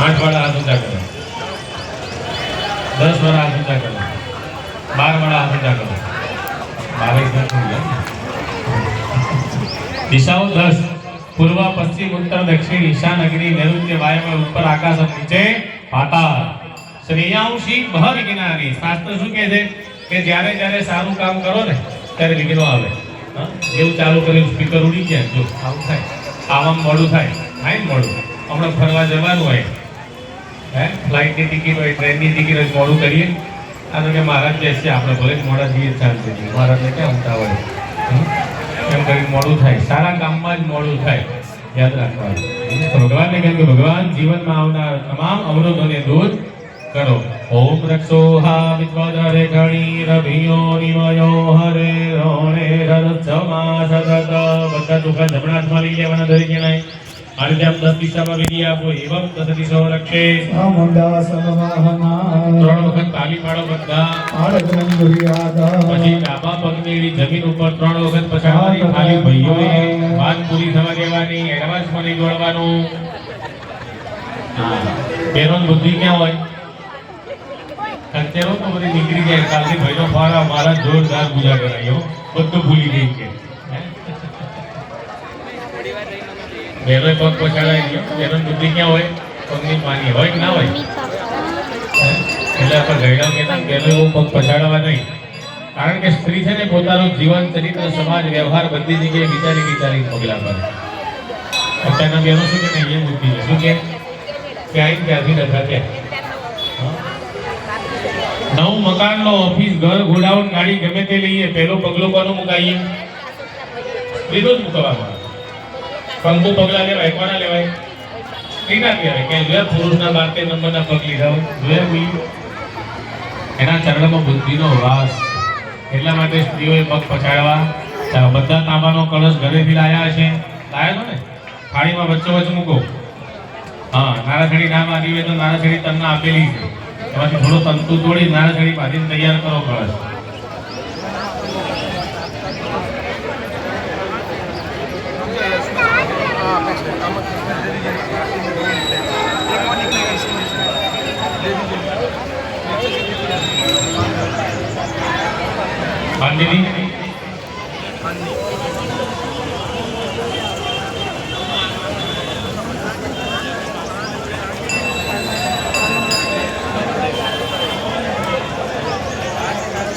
8 वाला हाथ ऊंचा करो, 10 वाला हाथ ऊंचा करो, 12 वाला हाथ ऊंचा करो, 12 दिशाओं 10 पूर्व पश्चिम उत्तर दक्षिण ईशान अग्नि नैऋत्य वायव्य ऊपर आकाश नीचे पाताल श्रेयांशी भर विघ्नानि शास्त्र શું કહે છે કે જ્યારે જ્યારે સારું કામ કરો ને ત્યારે વિઘ્નો આવે એવું ચાલુ કર્યું સ્પીકર ઉડી ગયા જો આવું થાય આવામાં મોડું થાય થાય મોડું હમણાં ફરવા જવાનું હોય હે ફ્લાઇટની ટિકિટ હોય ટ્રેનની ટિકિટ હોય મોડું કરીએ આ તો કે મહારાજ કહે છે આપણે ભલે મોડા જઈએ ચાલશે મહારાજને ક્યાં ઉતાવળ એમ કરી મોડું થાય સારા કામમાં જ મોડું થાય યાદ રાખવાનું ભગવાનને કહ્યું કે ભગવાન જીવનમાં આવનાર તમામ અવરોધોને દૂર करो ओम रक्षो हा विद्वदरे गणी रभियो निमयो हरे रोणे ररचमा सदत बद्धा दुख जमणाथ માં લઈ લેવાના દરેક જણાએ અને તેમ 10 દિશામાં વિધિ આપો એવમ 10 દિશાઓ રક્ષે સામંડા સમવાહના 3 વખત તાલી પાડો બધા આડગ્રમ દુર્યાદા પછી ડાબા પગની જમીન ઉપર 3 વખત પછાડવાની ખાલી ભાઈઓએ વાત પૂરી થવા દેવાની એડવાન્સમાં નહીં દોડવાનું તેનો બુદ્ધિ ક્યાં હોય અત્યારે તો બધી નીકળી જાય કાલથી ભાઈનો ફારા મારા જોરદાર પૂજા કરાયો બધું ભૂલી ગઈ કે બેનો પગ પછાડાઈ ગયો બેનો બુદ્ધિ ક્યાં હોય પગની પાની હોય કે ના હોય એટલે આપણે ગયડા કહેતા બેનો એવો પગ પછાડવા નહીં કારણ કે સ્ત્રી છે ને પોતાનું જીવન ચરિત્ર સમાજ વ્યવહાર બધી જગ્યાએ વિચારી વિચારી પગલા કરે અત્યારના બેનો શું કે નહીં એ બુદ્ધિ શું કે ક્યાંય ત્યાંથી નથી ત્યાં નવું મકાન લો ઓફિસ ઘર ગોડાઉન ગાડી ગમે તે લઈએ પહેલો પગલો કોનો મુકાઈએ લીધો જ મુકવામાં કંકુ પગલા લેવાય કોના લેવાય સ્ત્રીના કહેવાય કે જે પુરુષના 12 નંબરના પગ લીધા હોય એના ચરણમાં બુદ્ધિનો વાસ એટલા માટે સ્ત્રીઓએ પગ પછાડવા બધા તાંબાનો કળશ ઘરેથી લાયા છે લાયા તો ને થાળીમાં વચ્ચે વચ્ચે મૂકો હા નારાછડી નામ આદિવે તો નારાછડી તમને આપેલી છે એમાંથી થોડો તંતુ તોડી નારાછડી બાંધીને તૈયાર કરો કળશ બાંધી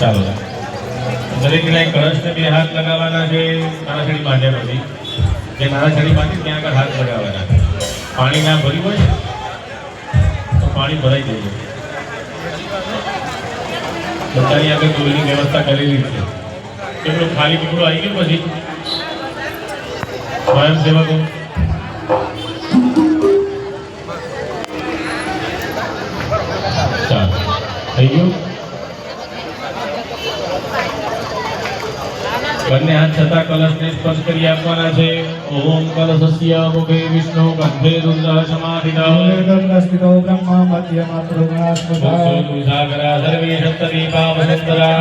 ચાલો દરેક જણાએ કળશને 2 હાથ લગાવવાના છે નારાછડી બાંધ્યા પછી જે નારાછડી બાંધી ત્યાં આગળ હાથ લગાવવાના પાણી ના ભર્યું હોય તો પાણી ભરાઈ જાય બધાની આગળ ડોલની વ્યવસ્થા કરેલી છે કેટલું ખાલી પીપળું આવી ગયું પછી સ્વયંસેવકો ચાલો થઈ ગયું બંને હાથ છતાં કલશને સ્પર્શ કરી આપવાના છે ઓમ કલશસ્ય મુખે વિષ્ણુ કંઠે રુદ્ર સમાધિતઃ ગંગાસ્મિતો બ્રહ્મા મધ્યમાં પ્રજ્ઞાસ્મધા સુધાગરા સર્વે સપ્તદીપા વસંતરા